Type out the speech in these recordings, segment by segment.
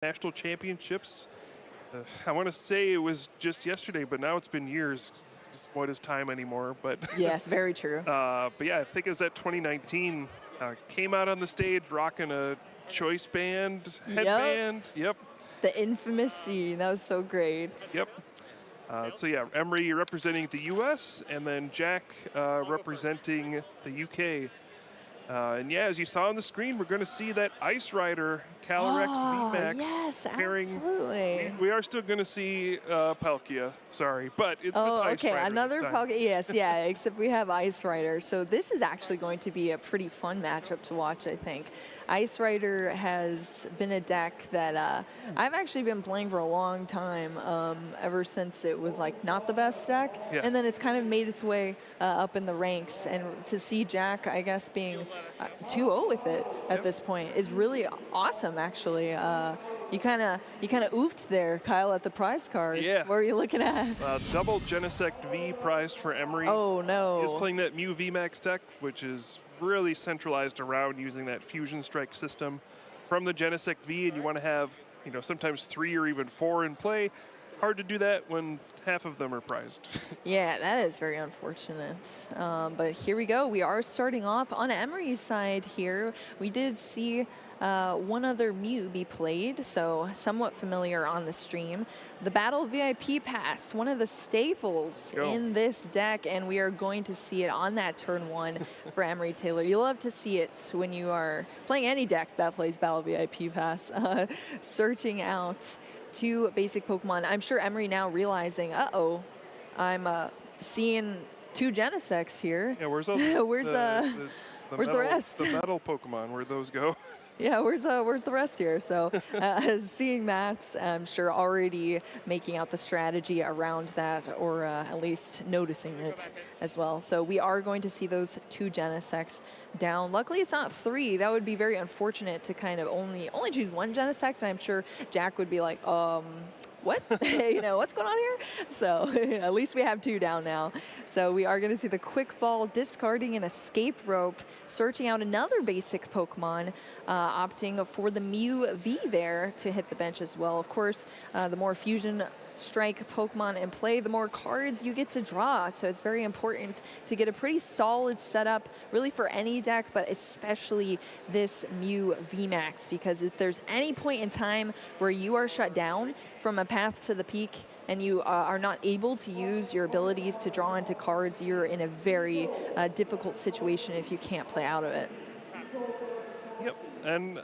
national championships. I want to say it was just yesterday, but now it's been years. Just what is time anymore? But Yes, very true. but yeah, I think it was at 2019. Came out on the stage rocking a choice band headband. Yep. The infamous scene. That was so great. Yep. So yeah, Emery representing the U.S. and then Jack representing the U.K. And yeah, as you saw on the screen, we're going to see that Ice Rider Calyrex VMAX yes, pairing. absolutely. We are still going to see Palkia, sorry, but it's with Ice okay, Rider another this time. Palkia. Yes, yeah, except we have Ice Rider. So this is actually going to be a pretty fun matchup to watch, I think. Ice Rider has been a deck that I've actually been playing for a long time, ever since it was like not the best deck, and then it's kind of made its way up in the ranks. And to see Jack, I guess, being 2-0 with it at this point is really awesome. Actually, you kind of oofed there, Kyle, at the prize cards. Yeah. What were you looking at? Double Genesect V prize for Emery. Oh no! He's playing that Mew VMAX deck, which is really centralized around using that Fusion Strike system from the Genesect V, and you want to have, you know, sometimes 3 or even 4 in play. Hard to do that when half of them are prized. Yeah, that is very unfortunate. But here we go. We are starting off on Emery's side here. We did see one other Mew be played, so somewhat familiar on the stream. The Battle VIP Pass, one of the staples in this deck, and we are going to see it on that turn 1 for Emery Taylor. You love to see it when you are playing any deck that plays Battle VIP Pass, searching out 2 basic Pokemon. I'm sure Emery now realizing, I'm seeing 2 Genesects here. Yeah, where's all where's the rest? The metal Pokemon, where'd those go? Yeah, where's the rest here? So seeing that, I'm sure already making out the strategy around that, or at least noticing it as well. So we are going to see those 2 Genesects down. Luckily, it's not 3. That would be very unfortunate to kind of only choose 1 Genesect. And I'm sure Jack would be like, what? You know, what's going on here? So at least we have 2 down now. So we are going to see the Quick Ball discarding an Escape Rope, searching out another basic Pokemon, opting for the Mew V there to hit the bench as well. Of course, the more Fusion Strike Pokemon in play, the more cards you get to draw. So it's very important to get a pretty solid setup, really for any deck, but especially this Mew VMAX, because if there's any point in time where you are shut down from a path to the peak and you are not able to use your abilities to draw into cards, you're in a very difficult situation if you can't play out of it. Yep, and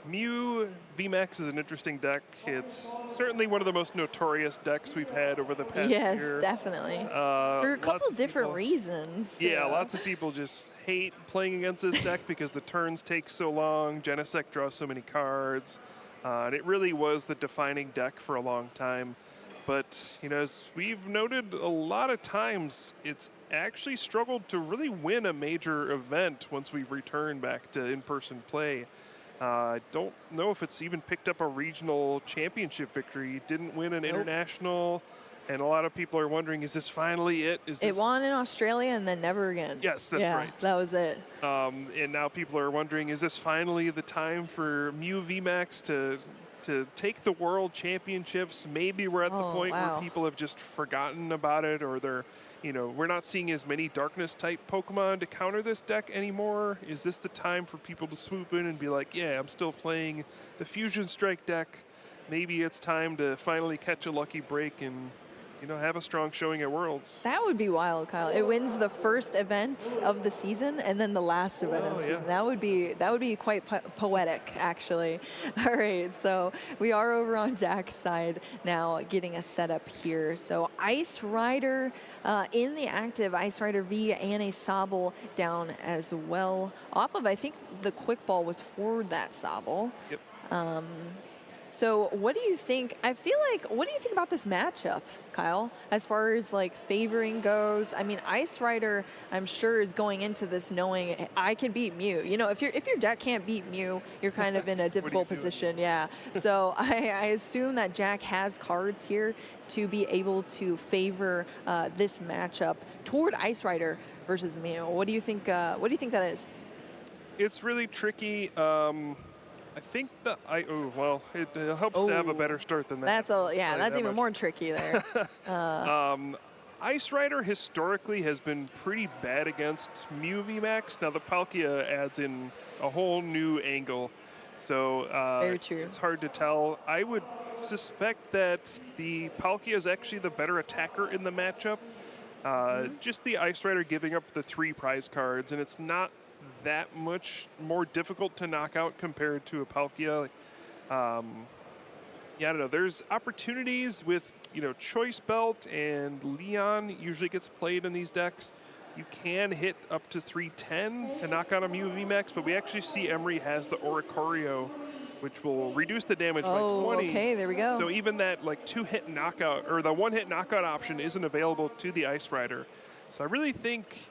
Mew VMAX is an interesting deck. It's certainly one of the most notorious decks we've had over the past year. Yes, definitely. For a couple different reasons. Yeah, lots of people just hate playing against this deck because the turns take so long, Genesect draws so many cards, and it really was the defining deck for a long time. But, you know, as we've noted a lot of times, it's actually struggled to really win a major event once we've returned back to in-person play. I don't know if it's even picked up a regional championship victory. Didn't win an international, and a lot of people are wondering, is this finally it? It won in Australia and then never again. Yes, that's right. That was it. And now people are wondering, is this finally the time for Mew VMAX to take the World Championships? Maybe we're at the point where people have just forgotten about it, or they're, you know, we're not seeing as many darkness-type Pokemon to counter this deck anymore. Is this the time for people to swoop in and be like, yeah, I'm still playing the Fusion Strike deck. Maybe it's time to finally catch a lucky break and, you know, have a strong showing at Worlds. That would be wild, Kyle. It wins the first event of the season and then the last event of the season. That would be quite poetic, actually. All right, so we are over on Jack's side now, getting a setup here. So Ice Rider in the active, Ice Rider V and a Sobble down as well. Off of, I think the Quick Ball was for that Sobble. Yep. So what do you think? What do you think about this matchup, Kyle, as far as like favoring goes? I mean, Ice Rider, I'm sure, is going into this knowing I can beat Mew. You know, if your deck can't beat Mew, you're kind of in a difficult position. Yeah. So I assume that Jack has cards here to be able to favor this matchup toward Ice Rider versus Mew. What do you think? What do you think that is? It's really tricky. I think it helps to have a better start than that. That's that's that even much. more tricky there. Ice Rider historically has been pretty bad against Mew VMAX. Now the Palkia adds in a whole new angle, so Very true. it's hard to tell. I would suspect that the Palkia is actually the better attacker in the matchup. Just the Ice Rider giving up the 3 prize cards, and it's not that much more difficult to knock out compared to a Palkia. I don't know. There's opportunities with, Choice Belt and Leon usually gets played in these decks. You can hit up to 310 to knock out a Mew VMAX, but we actually see Emery has the Oricorio, which will reduce the damage by 20. Okay, there we go. So even that 2-hit knockout, or the 1-hit knockout option isn't available to the Ice Rider. So I really think,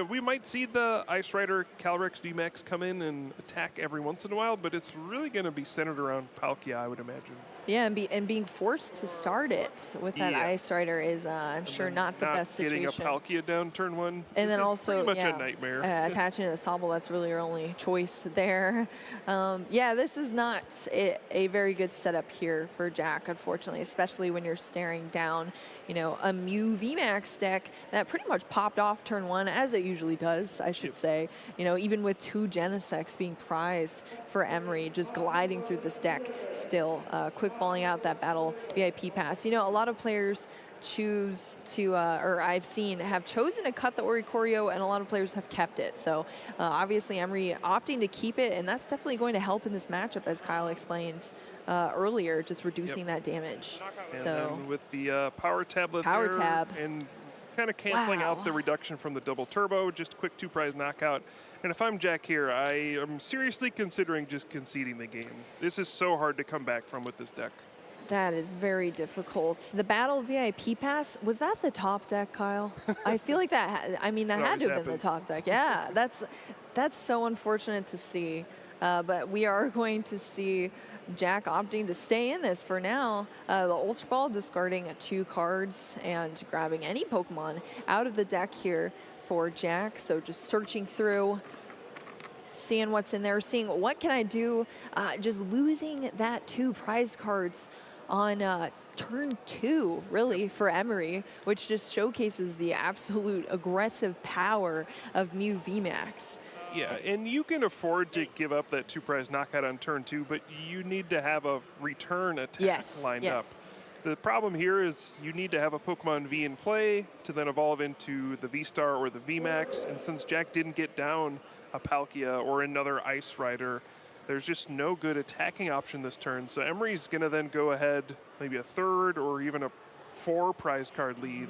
we might see the Ice Rider Calyrex VMAX come in and attack every once in a while, but it's really going to be centered around Palkia, I would imagine. Yeah, and being forced to start it with that Ice Rider is, I'm sure, not the best situation. Getting a Palkia down turn 1. And then also, pretty much a nightmare. Attaching to the Sobble, that's really your only choice there. This is not a very good setup here for Jack, unfortunately, especially when you're staring down, a Mew VMAX deck that pretty much popped off turn 1, as it usually does, I should say. Even with 2 Genesects being prized for Emery, just gliding through this deck still, quick balling out that battle VIP pass. A lot of players choose to, or I've seen, have chosen to cut the Oricorio, and a lot of players have kept it. So obviously Emery opting to keep it, and that's definitely going to help in this matchup, as Kyle explained earlier, just reducing that damage. And then with the Power Tablet and kind of canceling out the reduction from the double turbo, just quick 2 prize knockout. And if I'm Jack here, I am seriously considering just conceding the game. This is so hard to come back from with this deck. That is very difficult. The Battle VIP Pass, was that the top deck, Kyle? I feel like that had to have been the top deck. Yeah, that's so unfortunate to see. But we are going to see Jack opting to stay in this for now. The Ultra Ball discarding 2 cards and grabbing any Pokemon out of the deck here for Jack. So just searching through, seeing what's in there, seeing what can I do. Just losing that 2 prize cards on turn 2, really, for Emery, which just showcases the absolute aggressive power of Mew VMAX. Yeah, and you can afford to give up that 2 prize knockout on turn 2, but you need to have a return attack lined up. The problem here is you need to have a Pokemon V in play to then evolve into the V-Star or the VMAX, and since Jack didn't get down a Palkia or another Ice Rider, there's just no good attacking option this turn. So Emery's going to then go ahead, maybe a 3rd or even a 4 prize card lead.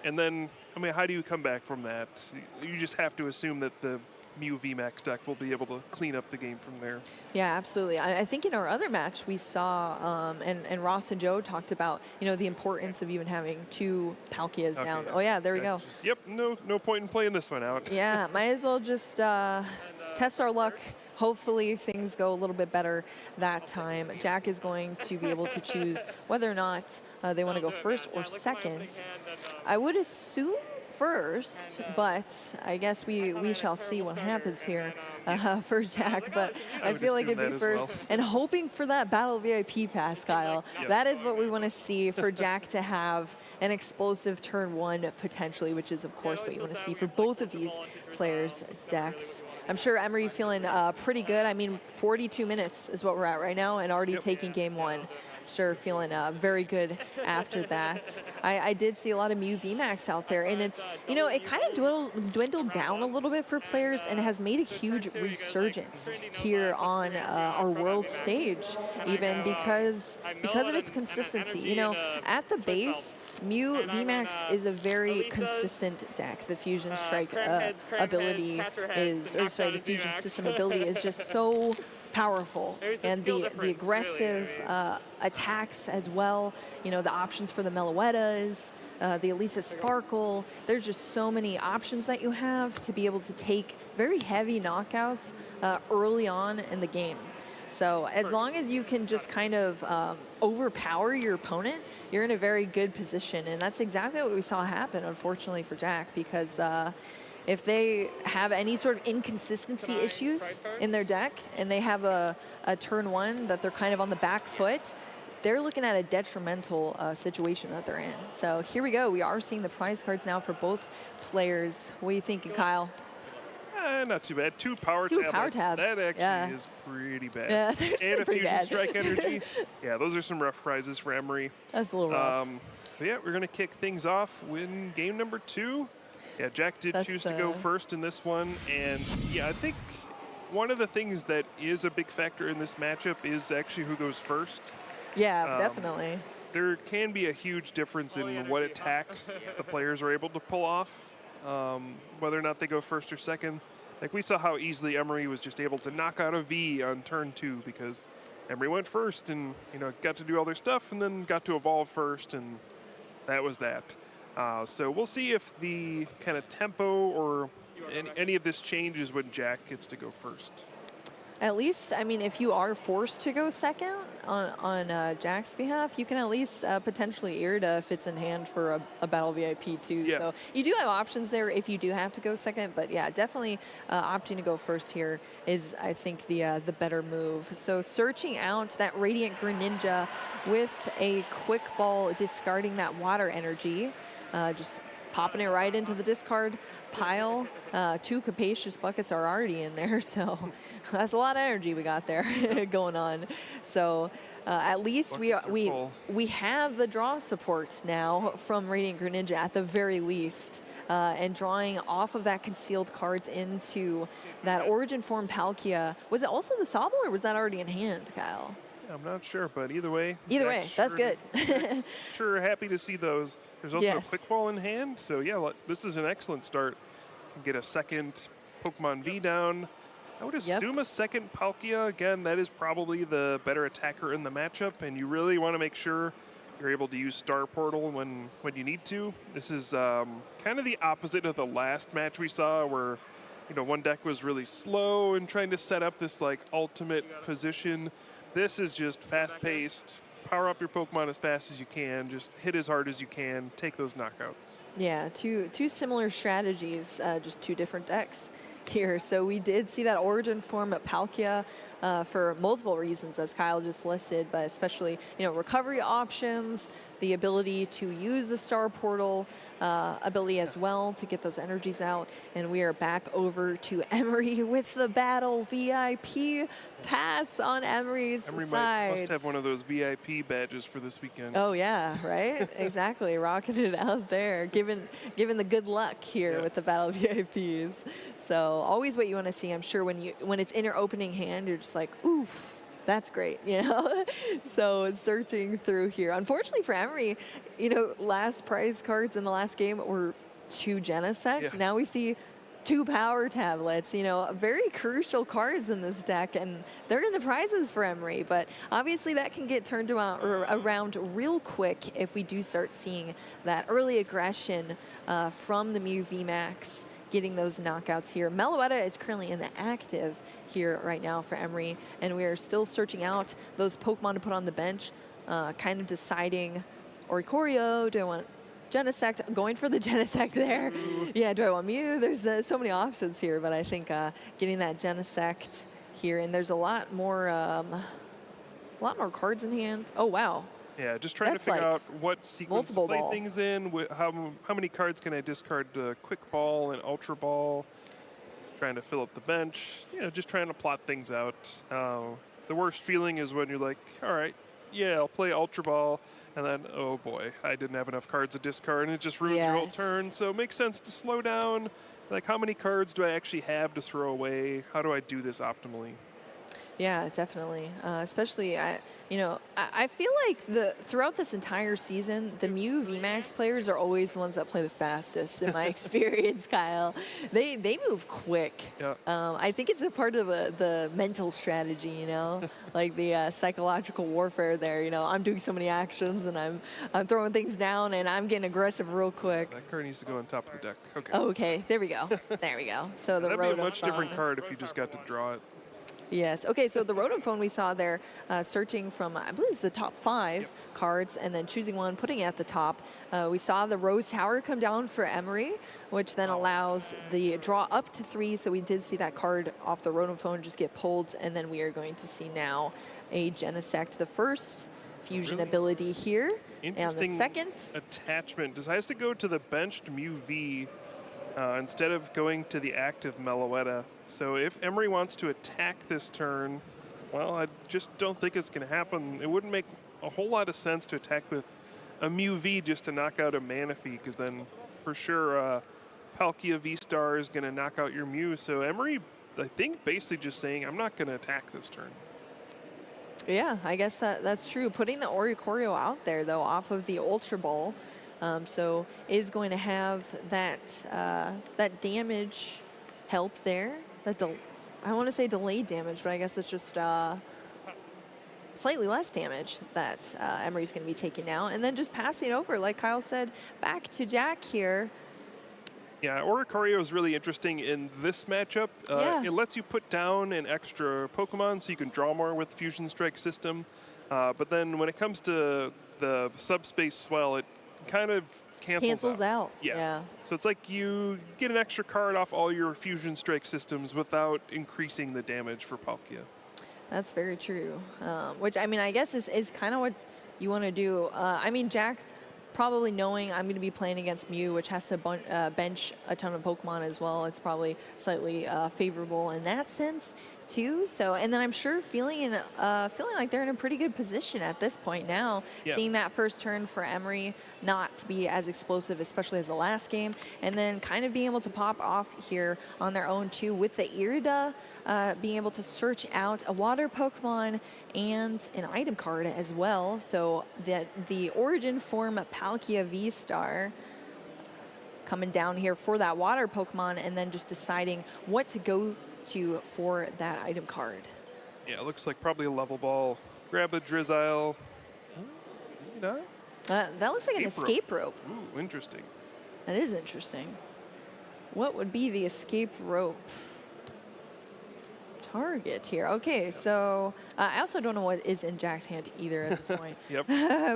And then, how do you come back from that? You just have to assume that the Mew VMAX deck will be able to clean up the game from there. Yeah, absolutely. I think in our other match we saw, and Ross and Joe talked about, the importance of even having 2 Palkias down. Yeah. Oh yeah, there we go. No point in playing this one out. Yeah, might as well just test our luck. Hopefully things go a little bit better that time. Jack is going to be able to choose whether or not they want to go first or second. I would assume first, but I guess we shall see what happens here for Jack. But I feel like it'd be first, and hoping for that Battle VIP pass, Kyle. That is what we want to see for Jack to have an explosive turn 1 potentially, which is of course what you want to see for both of these players' decks. I'm sure Emery feeling pretty good. 42 minutes is what we're at right now, and already taking game 1. Sure, feeling very good after that. I did see a lot of Mew VMAX out there, and it's, it kind of dwindled down a little bit for players, and it has made a huge resurgence here on our world stage, even because of its consistency. At the base, Mew VMAX is a very consistent deck. The Fusion Strike ability is, the Fusion System ability is just so powerful, and the aggressive attacks as well. The options for the Meloettas, the Elisa Sparkle. There's just so many options that you have to be able to take very heavy knockouts early on in the game. So as long as you can just kind of overpower your opponent, you're in a very good position, and that's exactly what we saw happen, unfortunately, for Jack, because if they have any sort of inconsistency issues in their deck and they have a turn 1 that they're kind of on the back foot, they're looking at a detrimental situation that they're in. So here we go. We are seeing the prize cards now for both players. What are you thinking, Kyle? Not too bad. Two power tabs. That actually is pretty bad. Yeah, and a pretty fusion bad. strike energy. Yeah, those are some rough prizes for Emery. That's a little rough. But yeah, we're going to kick things off in game number 2. Yeah, Jack did choose to go first in this one. And yeah, I think one of the things that is a big factor in this matchup is actually who goes first. Yeah, definitely. There can be a huge difference in what attacks the players are able to pull off, whether or not they go first or second. Like we saw how easily Emery was just able to knock out a V on turn 2 because Emery went first and got to do all their stuff and then got to evolve first, and that was that. So we'll see if the kind of tempo or any of this changes when Jack gets to go first. At least, I mean, if you are forced to go second on Jack's behalf, you can at least potentially Irida if it's in hand for a battle VIP too. Yeah. So you do have options there if you do have to go second. But yeah, definitely opting to go first here is, I think, the better move. So searching out that Radiant Greninja with a quick ball, discarding that water energy, just popping it right into the discard pile. 2 capacious buckets are already in there, so that's a lot of energy we got there going on. So at least we have the draw support now from Radiant Greninja at the very least, and drawing off of that concealed cards into that Origin Form Palkia. Was it also the Sobble, or was that already in hand, Kyle? I'm not sure, but either way. That's good. Sure, happy to see those. There's also a quick ball in hand, so yeah, this is an excellent start. Get a second Pokemon V down. I would assume a second Palkia. Again, that is probably the better attacker in the matchup, and you really want to make sure you're able to use Star Portal when you need to. This is kind of the opposite of the last match we saw, where one deck was really slow and trying to set up this like ultimate position. This is just fast-paced. Power up your Pokemon as fast as you can. Just hit as hard as you can. Take those knockouts. Yeah, two similar strategies, just 2 different decks here. So we did see that Origin Form at Palkia for multiple reasons, as Kyle just listed, but especially recovery options, the ability to use the Star Portal ability as well to get those energies out. And we are back over to Emery with the battle VIP pass on Emery's side. Must have one of those VIP badges for this weekend. Oh yeah, right? Exactly, rocking it out there, giving the good luck here with the battle VIPs. So always what you want to see. I'm sure when it's in your opening hand, you're just like, oof. That's great, So searching through here. Unfortunately for Emery, last prize cards in the last game were 2 Genesect. Yeah. Now we see 2 power tablets, very crucial cards in this deck, and they're in the prizes for Emery. But obviously that can get turned around real quick if we do start seeing that early aggression from the Mew VMAX. Getting those knockouts here. Meloetta is currently in the active here right now for Emery, and we are still searching out those Pokemon to put on the bench, kind of deciding, Oricorio, do I want Genesect? I'm going for the Genesect there. Yeah, do I want Mew? There's so many options here, but I think getting that Genesect here, and there's a lot more cards in hand. Oh, wow. Yeah, just trying to figure out what sequence to play things in. How many cards can I discard to Quick Ball and Ultra Ball? Trying to fill up the bench. Just trying to plot things out. The worst feeling is when you're like, all right, yeah, I'll play Ultra Ball, and then, oh boy, I didn't have enough cards to discard, and it just ruins your whole turn. So it makes sense to slow down. Like, how many cards do I actually have to throw away? How do I do this optimally? Yeah, definitely. Especially, I feel like throughout this entire season, the Mew VMAX players are always the ones that play the fastest, in my experience, Kyle. They move quick. Yeah. I think it's a part of the mental strategy, like the psychological warfare there. I'm doing so many actions, and I'm throwing things down, and I'm getting aggressive real quick. That card needs to go on top of the deck. Okay. Oh, okay, there we go. There we go. So the that'd be a much different card if you just got to draw it. Yes. Okay, so the Rotom phone we saw there, searching from, I believe it's the top 5 Yep. cards, and then choosing one, putting it at the top. We saw the Rose Tower come down for Emery, which then allows the draw up to 3. So we did see that card off the Rotom phone just get pulled, and then we are going to see now a Genesect, the first fusion Really ability here, and the interesting second. attachment. Decides to go to the benched Mew V instead of going to the active Meloetta. So if Emery wants to attack this turn, well, I just don't think it's going to happen. It wouldn't make a whole lot of sense to attack with a Mew V just to knock out a Manaphy, because then for sure Palkia V-Star is going to knock out your Mew. So Emery, I think, basically just saying, I'm not going to attack this turn. Yeah, I guess that's true. Putting the Oricorio out there, though, off of the Ultra Ball, so is going to have that that damage help there. I want to say delayed damage, but I guess it's just slightly less damage that Emery's going to be taking now. And then just passing it over, like Kyle said, back to Jack here. Yeah, Oricorio is really interesting in this matchup. Yeah. It lets you put down an extra Pokemon so you can draw more with Fusion Strike system. But then when it comes to the subspace swell, it kind of cancels out. Yeah. So it's like you get an extra card off all your Fusion Strike systems without increasing the damage for Palkia. That's very true. Which, I mean, I guess is kind of what you want to do. I mean, Jack, probably knowing I'm going to be playing against Mew, which has to bench a ton of Pokemon as well, it's probably slightly favorable in that sense too. So, and then I'm sure feeling like they're in a pretty good position at this point now. Yeah. Seeing that first turn for Emery not to be as explosive, especially as the last game, and then kind of being able to pop off here on their own too with the Irida, being able to search out a water Pokemon and an item card as well. So the origin form Palkia V-Star coming down here for that water Pokemon, and then just deciding what to go to for that item card. Yeah, it looks like probably a level ball. Grab a Drizzile. Maybe not. That looks like an escape rope. Ooh, interesting. That is interesting. What would be the escape rope target here? Okay, so I also don't know what is in Jack's hand either at this point. Yep.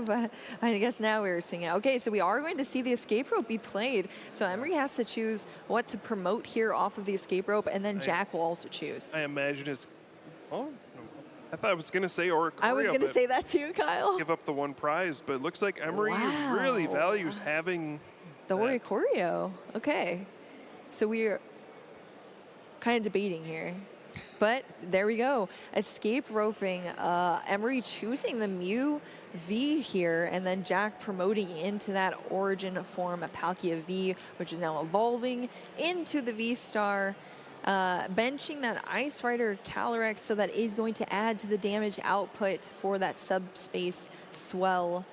But I guess now we're seeing it. Okay, so we are going to see the escape rope be played. So Emery has to choose what to promote here off of the escape rope, and then Jack will also choose. I imagine it's... Oh, I thought I was going to say Oricorio. I was going to say that too, Kyle. Give up the one prize, but it looks like Emery Wow. really values having The that. Oricorio. Okay. So we're kind of debating here. But there we go. Escape roping. Emery choosing the Mew V here, and then Jack promoting into that origin form Palkia V, which is now evolving into the V-Star. Benching that Ice Rider Calyrex, so that is going to add to the damage output for that subspace swell.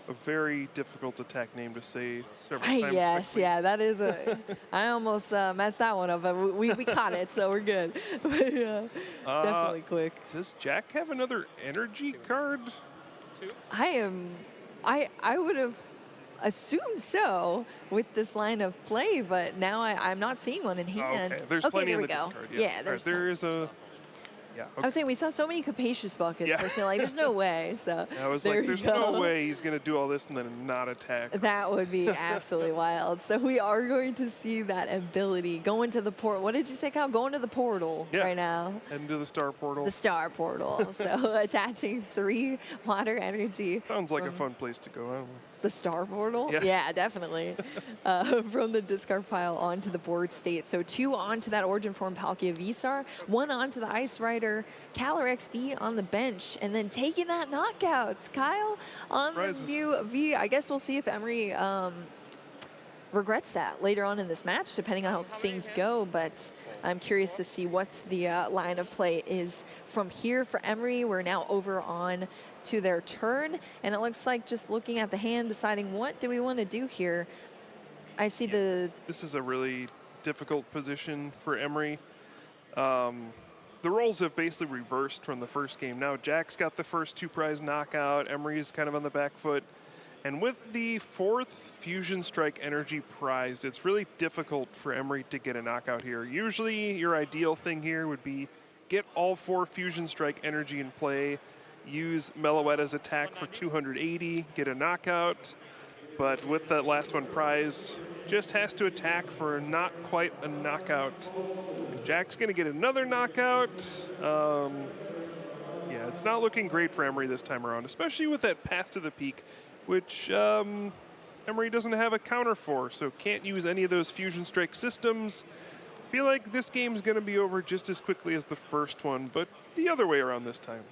A very difficult attack name to say several times Yes, quickly. yeah, that is a. I almost messed that one up, but we caught it, so we're good. But, yeah, definitely quick. Does Jack have another energy card? I would have assumed so with this line of play, but now I'm not seeing one in hand. Okay, there's plenty there in we the go. discard. Yeah, there's there tons. is a... Yeah, I was saying we saw so many capacious buckets. Yeah. We're like, there's no way. So I was there like, we there's go. no way he's going to do all this and then not attack. That would be absolutely wild. So we are going to see that ability go into the port. What did you say, Kyle? Go into the portal right now. Into the star portal. The star portal. So attaching 3 water energy. Sounds like a fun place to go. I don't know. The star portal? Yeah. Definitely. From the discard pile onto the board state. So 2 onto that origin form Palkia V-Star, 1 onto the Ice Rider Calyrex V on the bench, and then taking that knockout. Kyle on the Mew V. I guess we'll see if Emery regrets that later on in this match, depending on how things go. But I'm curious to see what the line of play is from here for Emery. We're now over on to their turn, and it looks like just looking at the hand, deciding what do we want to do here. I see the... This is a really difficult position for Emery. The roles have basically reversed from the first game. Now Jack's got the first 2 prize knockout. Emery's kind of on the back foot. And with the 4th Fusion Strike Energy prize, it's really difficult for Emery to get a knockout here. Usually your ideal thing here would be get all 4 Fusion Strike energy in play, use Meloetta's attack for 280, get a knockout. But with that last one prized, just has to attack for not quite a knockout. And Jack's going to get another knockout. Yeah, it's not looking great for Emery this time around, especially with that path to the peak, which Emery doesn't have a counter for, so can't use any of those Fusion Strike systems. Feel like this game's going to be over just as quickly as the first one, but the other way around this time.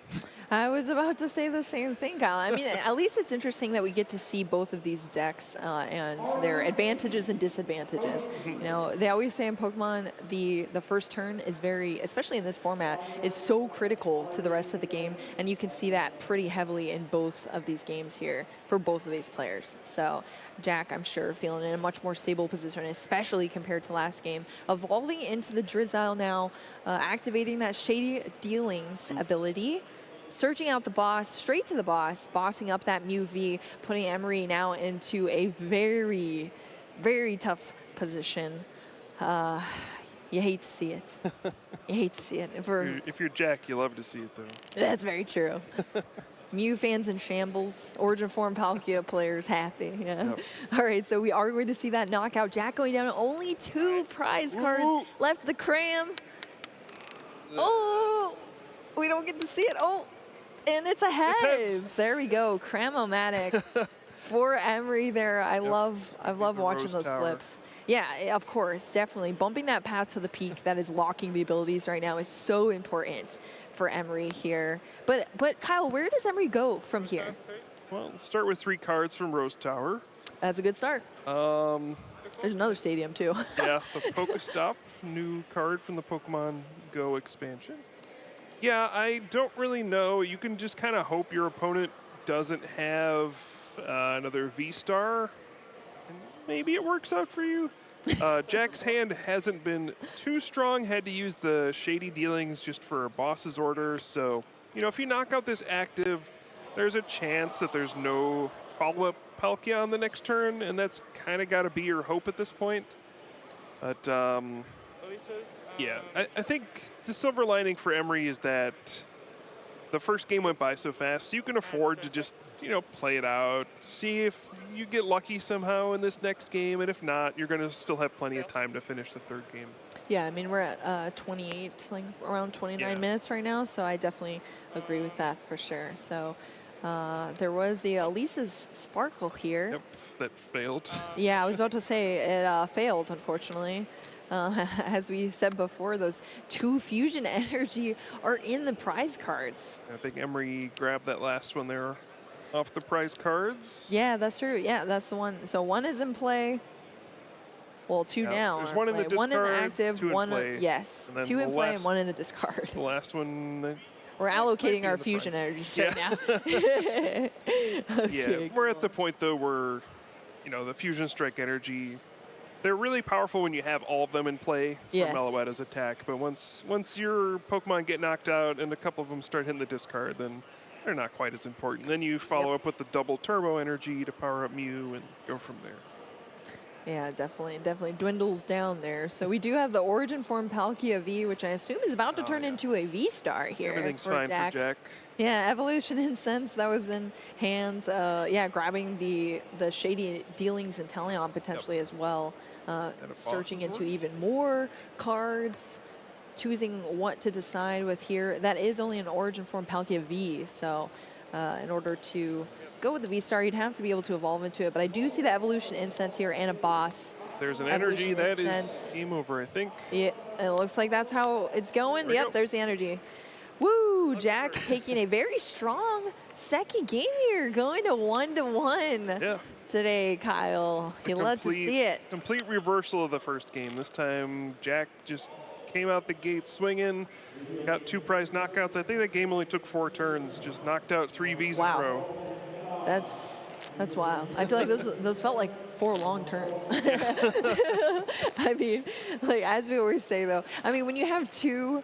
I was about to say the same thing, Kyle. I mean, at least it's interesting that we get to see both of these decks and their advantages and disadvantages. You know, they always say in Pokemon, the first turn is very, especially in this format, is so critical to the rest of the game, and you can see that pretty heavily in both of these games here for both of these players. So Jack, I'm sure, feeling in a much more stable position, especially compared to last game. Evolving into the Drizzile now, activating that Shady Dealings ability. Searching out the boss, straight to the boss, bossing up that Mew V, putting Emery now into a very, very tough position. You hate to see it. You hate to see it. If you're Jack, you love to see it, though. That's very true. Mew fans in shambles, Origin Form Palkia players happy. Yeah. Yep. All right, so we are going to see that knockout. Jack going down, only 2 prize cards left. The Cram. Oh, we don't get to see it. Oh, and it's a heads. There we go. Cram-O-Matic for Emery there. I love watching those flips. Yeah, of course, definitely. Bumping that path to the peak that is locking the abilities right now is so important for Emery here. But Kyle, where does Emery go from here? Well, let's start with 3 cards from Rose Tower. That's a good start. There's another stadium too. Yeah, the Pokestop, new card from the Pokemon Go expansion. Yeah, I don't really know. You can just kind of hope your opponent doesn't have another V-Star. And maybe it works out for you. Jack's hand hasn't been too strong. Had to use the Shady Dealings just for a boss's order. So, you know, if you knock out this active, there's a chance that there's no follow-up Palkia on the next turn, and that's kind of got to be your hope at this point. But, yeah, I think the silver lining for Emery is that the first game went by so fast, so you can afford to just, you know, play it out, see if you get lucky somehow in this next game, and if not, you're going to still have plenty of time to finish the third game. Yeah, I mean, we're at 28, like around 29 minutes right now, so I definitely agree with that for sure. So there was the Elisa's Sparkle here. Yep, that failed. Yeah, I was about to say it failed, unfortunately. As we said before, those 2 Fusion Energy are in the prize cards. I think Emery grabbed that last one there off the prize cards. Yeah, that's true. Yeah, that's the one. So 1 is in play. Well, 2 now. There's 1 in the discard, 1 in the active, 2 in 1 play. yes, 2 in play and 1 in the discard. The last one. We're allocating our Fusion Energies right now. Okay, we're at the point though where, you know, the Fusion Strike Energy, they're really powerful when you have all of them in play for Meloetta's attack. But once your Pokemon get knocked out and a couple of them start hitting the discard, then they're not quite as important. Then you follow up with the double Turbo Energy to power up Mew and go from there. Yeah, definitely dwindles down there. So we do have the Origin Form Palkia V, which I assume is about to turn into a V-Star here. Everything's for fine Jack. for Jack. Yeah, Evolution Incense, that was in hand. Yeah, grabbing the Shady Dealings and Teleon potentially as well. Searching into even more cards, choosing what to decide with here. That is only an Origin Form Palkia V, so in order to go with the V-Star, you'd have to be able to evolve into it. But I do see the Evolution Incense here and a boss. There's an energy. That is game over, I think. Yeah, it looks like that's how it's going. Yep, there's the energy. Woo! Jack taking a very strong second game here, going to 1-1 today, Kyle. You love to see it. Complete reversal of the first game. This time, Jack just came out the gate swinging, got 2 prize knockouts. I think that game only took 4 turns, just knocked out 3 Vs in a row. That's wild. I feel like those felt like 4 long turns. I mean, like as we always say though, I mean when you have 2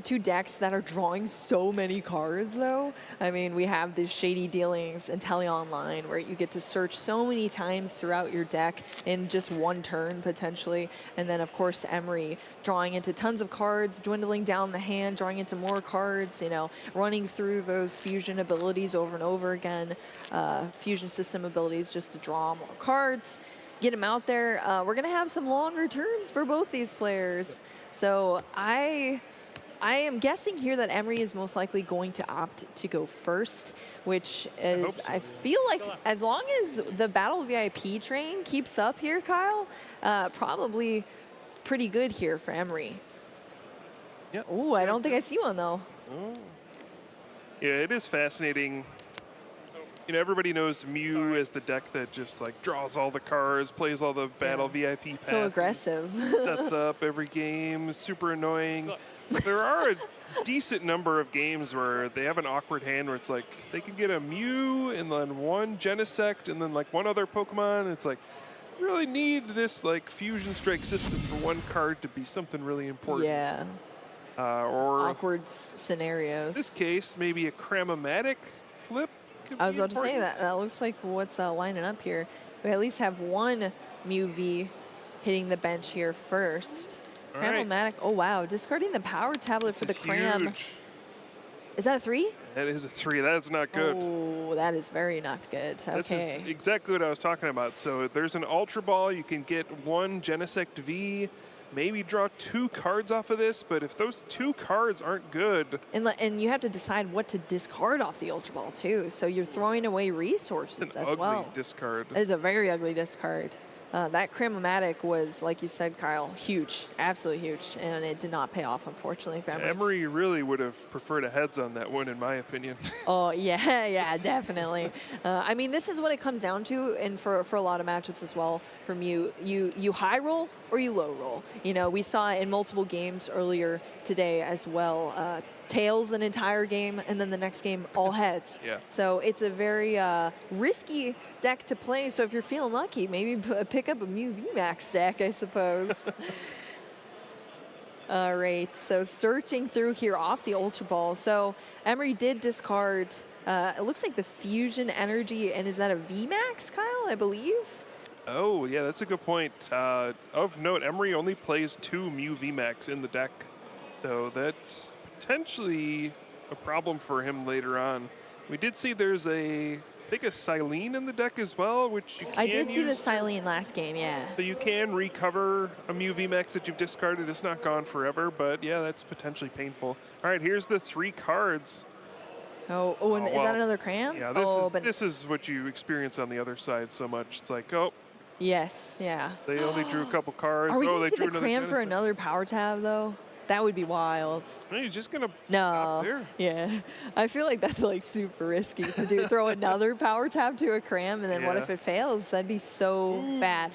two decks that are drawing so many cards, though. I mean, we have these Shady Dealings and Tele Online, where you get to search so many times throughout your deck in just one turn, potentially. And then, of course, Emery drawing into tons of cards, dwindling down the hand, drawing into more cards, you know, running through those fusion abilities over and over again, fusion system abilities just to draw more cards. Get them out there. We're going to have some longer turns for both these players. So I am guessing here that Emery is most likely going to opt to go first, which is, I feel like as long as the Battle VIP train keeps up here, Kyle, probably pretty good here for Emery. Yeah. Oh, I don't think I see one, though. Oh. Yeah, it is fascinating. You know, everybody knows Mew as the deck that just like draws all the cards, plays all the Battle VIP passes. So aggressive. Sets up every game, super annoying. But there are a decent number of games where they have an awkward hand where it's like they can get a Mew and then one Genesect and then like one other Pokemon. It's like, I really need this like Fusion Strike system for one card to be something really important. Yeah. Or awkward scenarios. In this case, maybe a Cramomatic flip. I was about to say that. That looks like what's lining up here. We at least have one Mew V hitting the bench here first. Cramomatic. Oh, wow. Discarding the power tablet for the Cram. Huge. Is that a 3? That is a 3. That's not good. Oh, that is very not good. Okay. This is exactly what I was talking about. So there's an Ultra Ball. You can get one Genesect V. Maybe draw 2 cards off of this, but if those 2 cards aren't good... And you have to decide what to discard off the Ultra Ball, too. So you're throwing away resources as well. It's an ugly discard. It is a very ugly discard. That Cramomatic was, like you said, Kyle, huge, absolutely huge, and it did not pay off, unfortunately, for Emery. Emery really would have preferred a heads on that one, in my opinion. Oh, yeah, definitely. I mean, this is what it comes down to, and for a lot of matchups as well, from you high roll or you low roll. You know, we saw in multiple games earlier today as well, tails an entire game, and then the next game all heads. Yeah. So it's a very risky deck to play. So if you're feeling lucky, maybe pick up a Mew VMAX deck, I suppose. All right, so searching through here off the Ultra Ball. So Emery did discard, it looks like the Fusion Energy, and is that a VMAX, Kyle, I believe? Oh, yeah, that's a good point. Of note, Emery only plays 2 Mew VMAX in the deck. So that's potentially a problem for him later on. We did see there's I think a Silene in the deck as well, which you can I did see the use Silene last game, yeah. So you can recover a Mew VMAX that you've discarded. It's not gone forever, but yeah, that's potentially painful. All right, here's the 3 cards. Oh, and is that another Cram? Yeah, this is what you experience on the other side so much. It's like, oh. Yes, yeah. They only drew a couple cards. Are we they going to see drew the another Cram for Genesect. another power tab, though? That would be wild. No, you're just going to No. stop there. Yeah. I feel like that's like super risky to do. Throw another power tab to a Cram, and then what if it fails? That'd be so bad.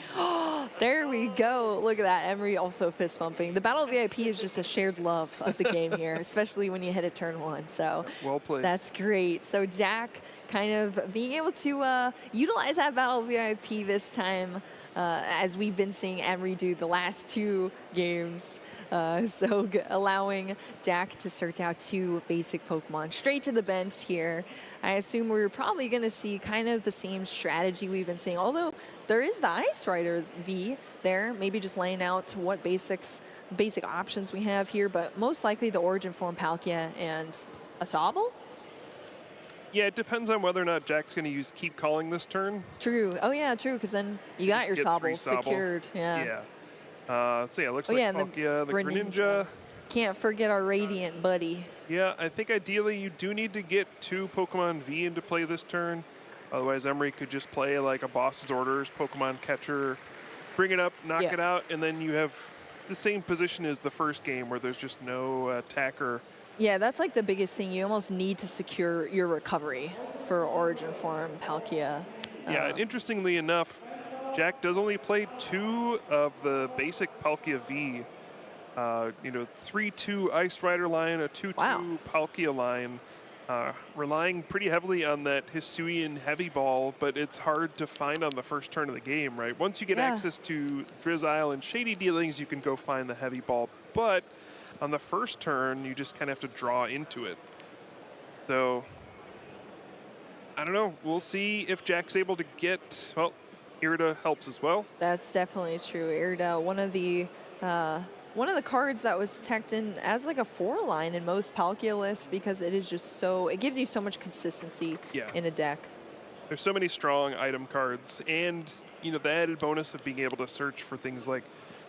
There we go. Look at that. Emery also fist bumping. The Battle VIP is just a shared love of the game here, especially when you hit it turn 1. So well played. That's great. So Jack kind of being able to utilize that Battle VIP this time, as we've been seeing Emery do the last 2 games. Allowing Jack to search out 2 basic Pokemon straight to the bench here. I assume we're probably going to see kind of the same strategy we've been seeing, although there is the Ice Rider V there, maybe just laying out what basic options we have here, but most likely the Origin Form Palkia and a Sobble? Yeah, it depends on whether or not Jack's going to use Keep Calling this turn. True. Oh, yeah, true, because then you got your Sobble secured. Yeah. So yeah, it looks like Palkia, the Greninja. Can't forget our Radiant buddy. Yeah, I think ideally you do need to get 2 Pokemon V into play this turn. Otherwise, Emery could just play like a Boss's Orders, Pokemon Catcher, bring it up, knock it out, and then you have the same position as the first game where there's just no attacker. Yeah, that's like the biggest thing. You almost need to secure your recovery for Origin Form Palkia. Yeah, and interestingly enough, Jack does only play 2 of the basic Palkia V. 3-2 Ice Rider line, a 2-2 Palkia line, relying pretty heavily on that Hisuian Heavy Ball, but it's hard to find on the first turn of the game, right? Once you get access to Drizzile and Shady Dealings, you can go find the Heavy Ball, but on the first turn, you just kind of have to draw into it. So, I don't know. We'll see if Jack's able to get, well, Irida helps as well. That's definitely true. Irida, one of the cards that was teched in as like a 4-line in most Palkia lists because it is just so, it gives you so much consistency in a deck. There's so many strong item cards, and the added bonus of being able to search for things like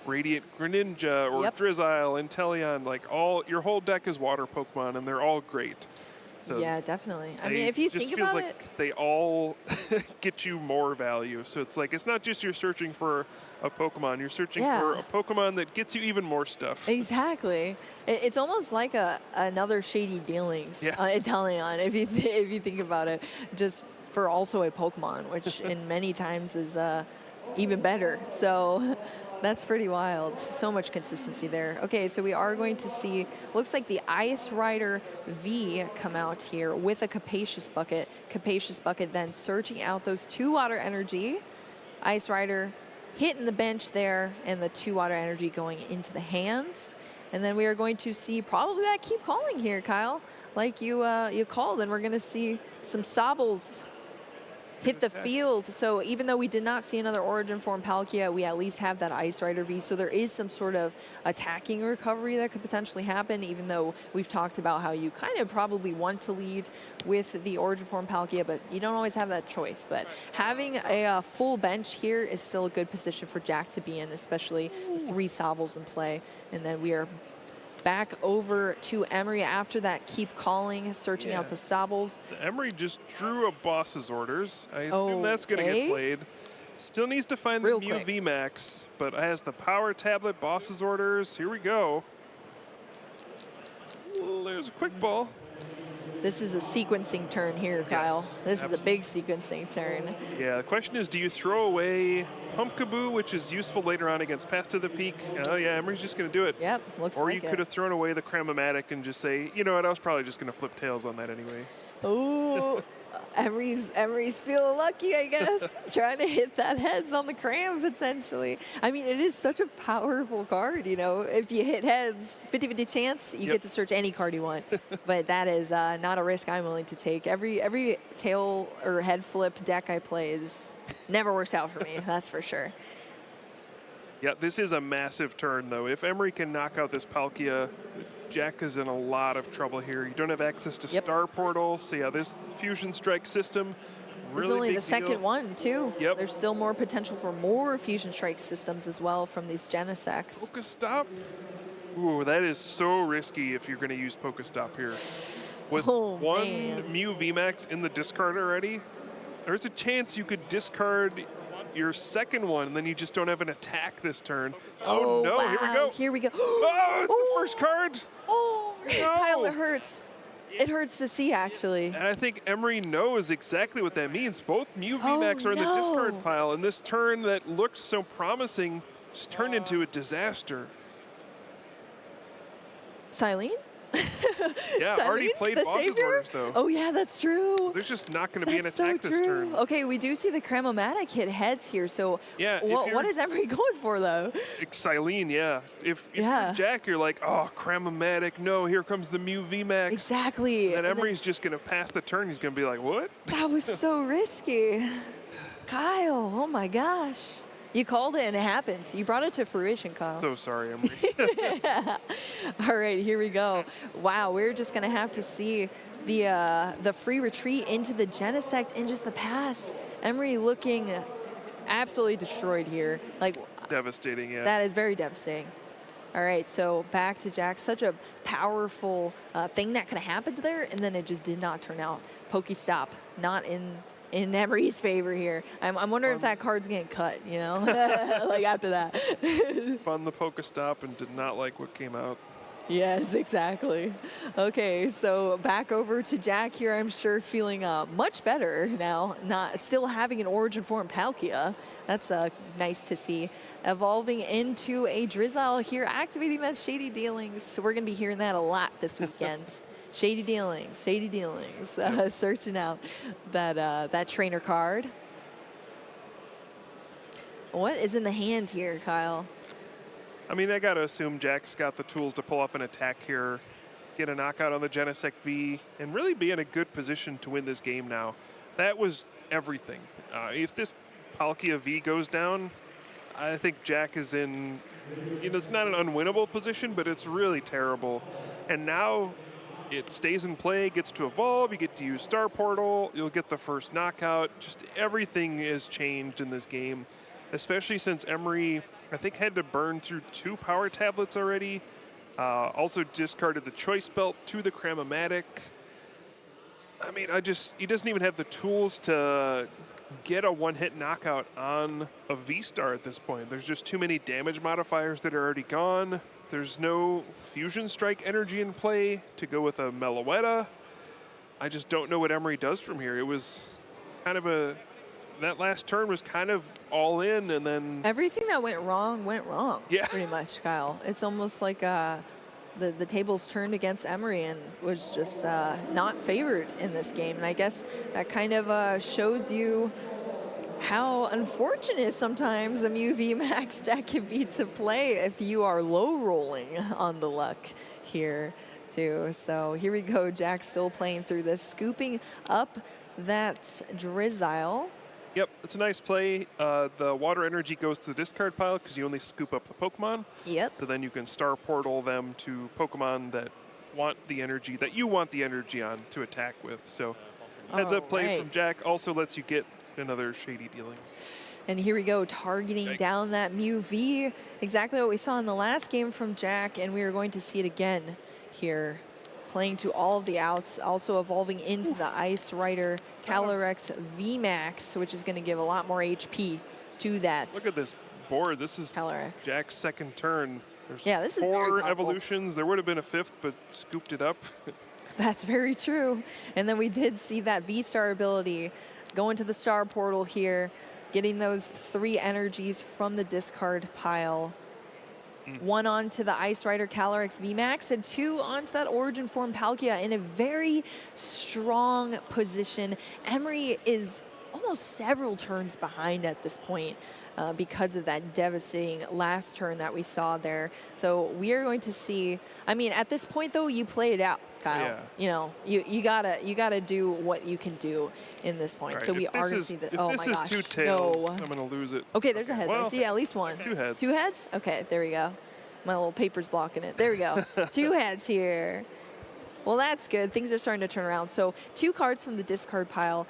Radiant Greninja or Drizzile, Inteleon, like your whole deck is water Pokemon, and they're all great. So yeah, definitely. I mean, if you think about it, just feels like they all get you more value. So it's like it's not just you're searching for a Pokemon; you're searching for a Pokemon that gets you even more stuff. Exactly. It's almost like another Shady Dealings Inteleon, if you think about it, just for also a Pokemon, which in many times is even better. So. That's pretty wild. So much consistency there. Okay, so we are going to see, looks like the Ice Rider V come out here with a Capacious Bucket. Capacious Bucket then searching out those 2 water energy. Ice Rider hitting the bench there, and the 2 water energy going into the hands. And then we are going to see probably that Keep Calling here, Kyle, like you called, and we're going to see some Sobbles hit the field. So even though we did not see another Origin Form Palkia, we at least have that Ice Rider V. So there is some sort of attacking recovery that could potentially happen, even though we've talked about how you kind of probably want to lead with the Origin Form Palkia, but you don't always have that choice. But having a full bench here is still a good position for Jack to be in, especially 3 Sobbles in play. And then we are back over to Emery after that Keep Calling, searching out those Sobbles. Emery just drew a boss's orders. I assume that's going to get played. Still needs to find the Mew VMAX, but has the Power Tablet boss's orders. Here we go. There's a quick ball. This is a sequencing turn here, Kyle. This is a big sequencing turn. Yeah, the question is, do you throw away Pumpkaboo, which is useful later on against Path to the Peak? Oh yeah, Emery's just going to do it. Yep, looks like it. Or you could have thrown away the Cramomatic and just say, you know what, I was probably just going to flip tails on that anyway. Ooh. Emery's feeling lucky, I guess. Trying to hit that heads on the cram, potentially. I mean, it is such a powerful card, If you hit heads, 50-50 chance, you get to search any card you want. But that is not a risk I'm willing to take. Every tail or head flip deck I play never works out for me, that's for sure. Yeah, this is a massive turn, though. If Emery can knock out this Palkia, Jack is in a lot of trouble here. You don't have access to Star Portal, so yeah, this Fusion Strike system, really this is only big the second one, too. Yep. There's still more potential for more Fusion Strike systems as well from these Genesects. Pokestop? Ooh, that is so risky if you're going to use Pokestop here. With one Mew VMAX in the discard already, there's a chance you could discard your second one, and then you just don't have an attack this turn. Oh no, wow. Here we go. Oh, it's the first card. Oh, no. Kyle, it hurts. It hurts to see, actually. And I think Emery knows exactly what that means. Both Mew VMAX are in the discard pile, and this turn that looked so promising just turned into a disaster. Silene? Yeah, already played boss's orders, though. Oh, yeah, that's true. There's just not going to be an attack this turn. Okay, we do see the Cramomatic hit heads here, so yeah, what is Emery going for, though? Silene, yeah. If you're Jack, you're like, oh, Cramomatic, no, here comes the Mew VMAX. Exactly. And Emery's just going to pass the turn. He's going to be like, what? That was so risky. Kyle, oh my gosh. You called it and it happened. You brought it to fruition, Kyle. So sorry, Emery. All right, here we go. Wow, we're just going to have to see the free retreat into the Genesect and just the pass. Emery looking absolutely destroyed here. Like devastating, yeah. That is very devastating. All right, so back to Jack. Such a powerful thing that could have happened there, and then it just did not turn out. Pokestop, not in Emery's favor here. I'm wondering if that card's getting cut, like after that. Spun the Pokestop and did not like what came out. Yes, exactly. Okay, so back over to Jack here. I'm sure feeling much better now, not still having an Origin Form Palkia. That's nice to see. Evolving into a Drizzile here, activating that Shady Dealings. So we're going to be hearing that a lot this weekend. Shady Dealings, searching out that trainer card. What is in the hand here, Kyle? I mean, I got to assume Jack's got the tools to pull off an attack here, get a knockout on the Genesect V, and really be in a good position to win this game now. That was everything. If this Palkia V goes down, I think Jack is in, it's not an unwinnable position, but it's really terrible. And now it stays in play, gets to evolve, you get to use Star Portal, you'll get the first knockout. Just everything is changed in this game, especially since Emery, I think, had to burn through 2 power tablets already. Also discarded the Choice Belt to the Cramomatic. I mean, he doesn't even have the tools to get a one-hit knockout on a V-Star at this point. There's just too many damage modifiers that are already gone. There's no Fusion Strike energy in play to go with a Meloetta. I just don't know what Emery does from here. It was kind of that last turn was kind of all in, and then Everything that went wrong, Yeah. pretty much, Kyle. It's almost like the tables turned against Emery and was just not favored in this game. And I guess that kind of shows you how unfortunate sometimes a Mew VMAX deck can be to play if you are low rolling on the luck here too. So here we go, Jack still playing through this, scooping up that Drizzile. Yep, it's a nice play. The water energy goes to the discard pile because you only scoop up the Pokemon. Yep. So then you can Star Portal them to Pokemon that want the energy, that you want the energy on to attack with. So heads up play from Jack also lets you get another Shady Dealings. And here we go, targeting down that Mew V. Exactly what we saw in the last game from Jack, and we are going to see it again here. Playing to all of the outs, also evolving into the Ice Rider Calyrex VMAX, which is going to give a lot more HP to that. Look at this board. This is Calyrex. Jack's second turn. There's this is very 4 powerful. evolutions. There would have been a 5th, but scooped it up. That's very true. And then we did see that V-Star ability go into the Star Portal here, getting those 3 energies from the discard pile. 1 onto the Ice Rider Calyrex VMAX and 2 onto that Origin Form Palkia in a very strong position. Emery is almost several turns behind at this point because of that devastating last turn that we saw there. So we are going to see, I mean, at this point though, you play it out, Kyle. Yeah. You know, you gotta do what you can do in this point. Right, So we if are this gonna is- see that. if Oh this my is gosh, 2 tails, no. I'm gonna lose it. Okay, there's a heads. I well, see at least one. 2 heads. 2 heads? Okay, there we go. My little paper's blocking it. There we go. 2 heads here. Well, that's good. Things are starting to turn around. So 2 cards from the discard pile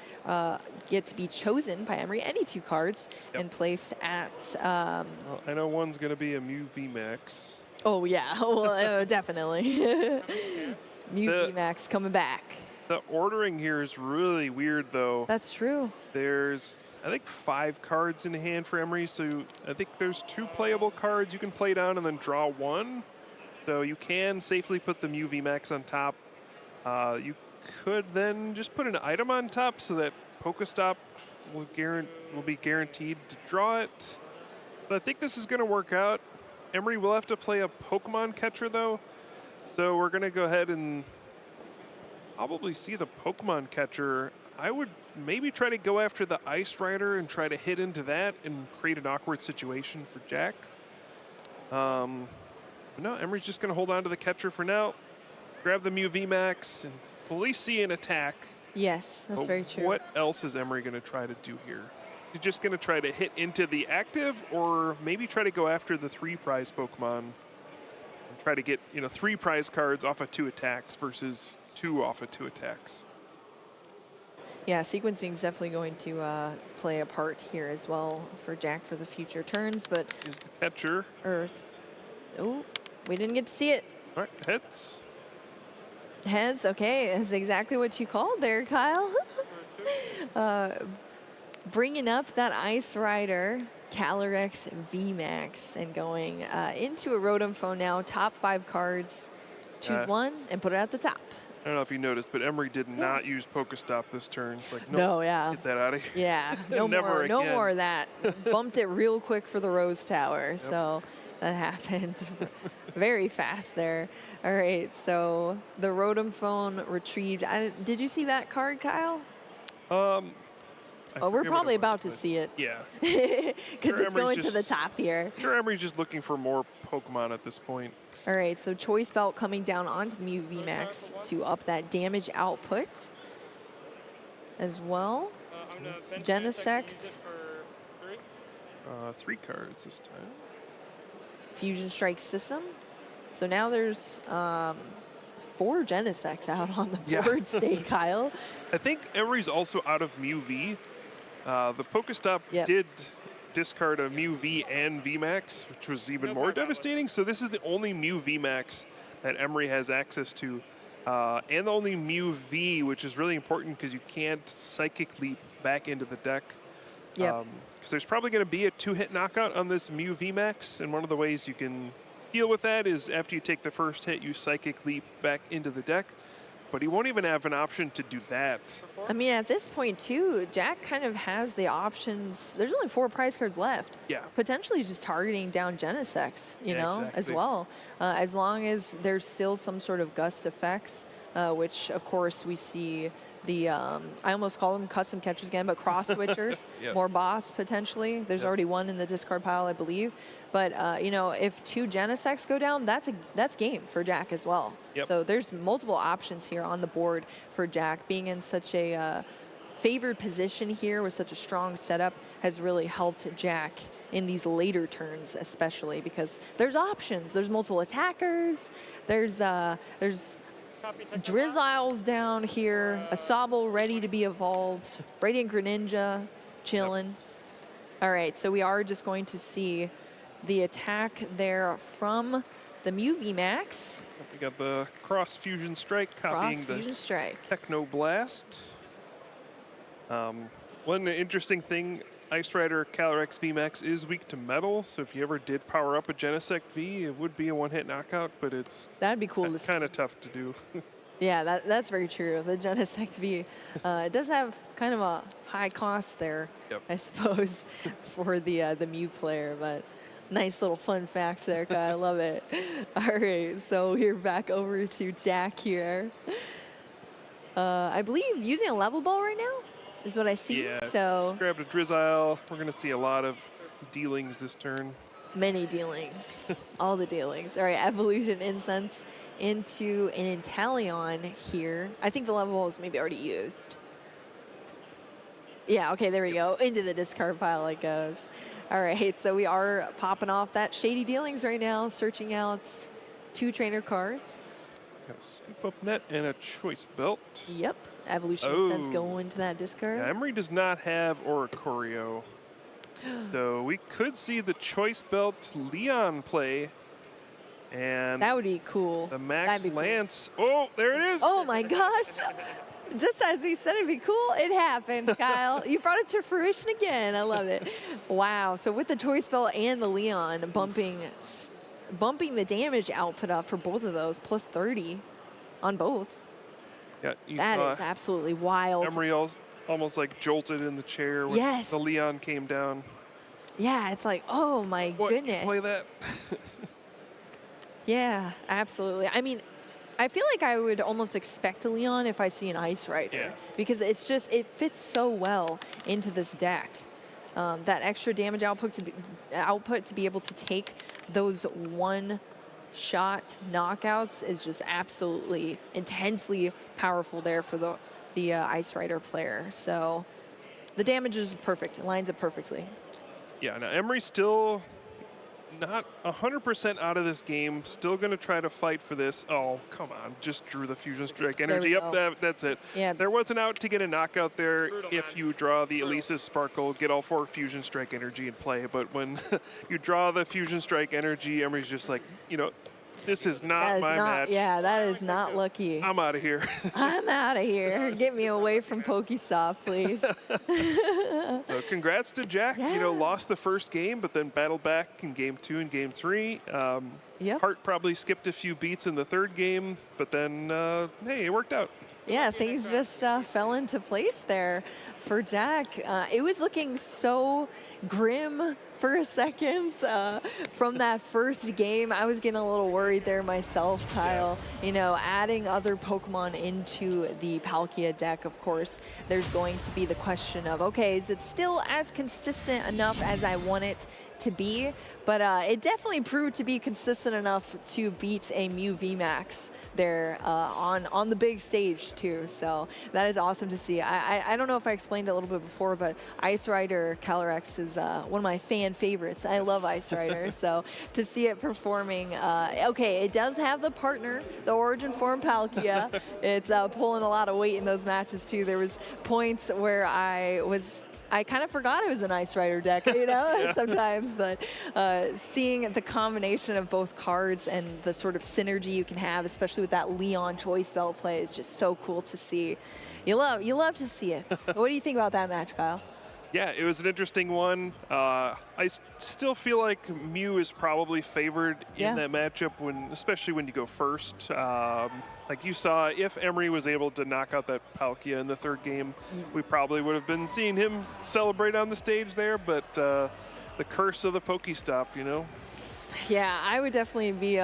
get to be chosen by Emery. Any 2 cards and placed at... Well, I know one's gonna be a Mew VMAX. oh, yeah. Well, definitely. Mew VMAX coming back. The ordering here is really weird, though. That's true. There's, I think, 5 cards in hand for Emery, so I think there's 2 playable cards you can play down and then draw 1. So you can safely put the Mew VMAX on top. You could then just put an item on top so that Pokestop will be guaranteed to draw it. But I think this is going to work out. Emery will have to play a Pokemon catcher, though. So we're going to go ahead and probably see the Pokemon catcher. I would maybe try to go after the Ice Rider and try to hit into that and create an awkward situation for Jack. No, Emery's just going to hold on to the catcher for now. Grab the Mew VMAX and at least see an attack. Yes, that's But very true. what else is Emery going to try to do here? He's just going to try to hit into the active, or maybe try to go after the 3 prize Pokemon and try to get 3 prize cards off of 2 attacks versus 2 off of 2 attacks. Yeah, sequencing is definitely going to play a part here as well for Jack for the future turns, but... Here's the catcher. Oh, we didn't get to see it. All right, heads. Heads, okay, that's exactly what you called there, Kyle. Bringing up that Ice Rider Calyrex VMAX and going into a Rotom phone now, top 5 cards. Choose 1 and put it at the top. I don't know if you noticed, but Emery did not use Pokestop this turn. It's like, No, yeah. get that out of here. Yeah, no Never more, no again. more of that. Bumped it real quick for the Rose Tower, so that happened very fast there. All right, so the Rotom phone retrieved. Did you see that card, Kyle? Oh, we're forget what probably it was, about to but see it. Yeah. Because it's Emery's going to the just- top here. Sure, Emery's just looking for more Pokemon at this point. All right, so Choice Belt coming down onto the Mew VMAX to up that damage output as well. Genesect, 3 cards this time. Fusion Strike system. So now there's 4 Genesects out on the Yeah. board state, Kyle. I think Emery's also out of Mew V. The Pokestop Yep. did discard a Mew V and VMAX, which was even more devastating. So this is the only Mew VMAX that Emery has access to. And the only Mew V, which is really important because you can't Psychic Leap back into the deck. Yep. Because there's probably going to be a 2-hit knockout on this Mew VMAX, and one of the ways you can deal with that is after you take the first hit, you Psychic Leap back into the deck. But he won't even have an option to do that. I mean, at this point, too, Jack kind of has the options. There's only 4 prize cards left. Yeah. Potentially just targeting down Genesects, you know, as exactly. well. As long as there's still some sort of gust effects, which, of course, we see the, I almost call them custom catchers again, but cross switchers, Yep. more boss potentially. There's Yep. already one in the discard pile, I believe. But, you know, if 2 Genesects go down, that's game for Jack as well. Yep. So there's multiple options here on the board for Jack. Being in such a favored position here with such a strong setup has really helped Jack in these later turns, especially because there's options. There's multiple attackers. There's Drizziles down here, a Sobble ready to be evolved, Radiant Greninja chilling. All right, so we are just going to see the attack there from the Mew VMAX. We got the Cross Fusion Strike copying Cross Fusion the Strike. Techno Blast. One interesting thing, Ice Rider Calyrex VMAX is weak to metal, so if you ever did power up a Genesect V, it would be a 1-hit knockout, but it's That'd be cool to see. kind of tough to do. Yeah, that's very true. The Genesect V it does have kind of a high cost there, Yep. I suppose, for the Mew player. But nice little fun fact there, Kyle. I love it. All right, so we're back over to Jack here. I believe using a level ball right now is what I see. Yeah, So grabbed a Drizzile. We're going to see a lot of dealings this turn. many dealings, all the dealings. All right, Evolution Incense into an Inteleon here. I think the level was maybe already used. Yeah, okay, there we go. Into the discard pile it goes. All right, so we are popping off that Shady Dealings right now, searching out 2 trainer cards. Got a Scoop Up Net and a Choice Belt. Yep, Evolution Incense going to that discard. Yeah, Emery does not have Oricorio. So we could see the Choice Belt Leon play. And That would be cool. the Max That'd be cool. Lance. Oh, there it is. Oh my gosh. Just as we said it'd be cool, it happened, Kyle. You brought it to fruition again. I love it. Wow. So with the Choice Belt and the Leon bumping the damage output up for both of those, plus 30 on both. Yeah, you That saw is absolutely wild. Emery almost like jolted in the chair when Yes. the Leon came down. Yeah, it's like, oh my What, you goodness. play that? Yeah, absolutely. I mean, I feel like I would almost expect a Leon if I see an Ice Rider. Yeah. Because it's just, it fits so well into this deck. That extra damage output to be able to take those one-shot knockouts is just absolutely intensely powerful there for the Ice Rider player. So the damage is perfect. It lines up perfectly. Yeah, now Emery's still not 100% out of this game. Still going to try to fight for this. Oh, come on. Just drew the Fusion Strike energy up. That's it. Yeah. There was an out to get a knockout there if you draw the Elisa's Sparkle, get all 4 Fusion Strike energy in play. But when you draw the Fusion Strike energy, Emery's just like, you know, this is not my match. Yeah, that is not lucky. I'm out of here. I'm out of here. Get me away from Pokestop, please. So congrats to Jack. You know, Yeah. lost the first game, but then battled back in game 2 and game 3. Yep. Hart probably skipped a few beats in the 3rd game, but then, hey, it worked out. Yeah, things just fell into place there for Jack. It was looking so grim for a second from that first game. I was getting a little worried there myself, Kyle. You know, adding other Pokemon into the Palkia deck, of course, there's going to be the question of, okay, is it still as consistent enough as I want it to be? But it definitely proved to be consistent enough to beat a Mew VMAX there on the big stage too. So that is awesome to see. I don't know if I explained it a little bit before, but Ice Rider Calyrex is one of my fan favorites. I love Ice Rider. So to see it performing, okay, it does have the partner, the Origin form Palkia. It's pulling a lot of weight in those matches too. There was points where I kind of forgot it was an Ice Rider deck, you know, sometimes. But seeing the combination of both cards and the sort of synergy you can have, especially with that Leon Choice Belt play, is just so cool to see. You love to see it. What do you think about that match, Kyle? Yeah, it was an interesting one. I still feel like Mew is probably favored in that matchup, especially when you go first. Like you saw, if Emery was able to knock out that Palkia in the third game, we probably would have been seeing him celebrate on the stage there, but the curse of the Pokestop, you know? Yeah, I would definitely be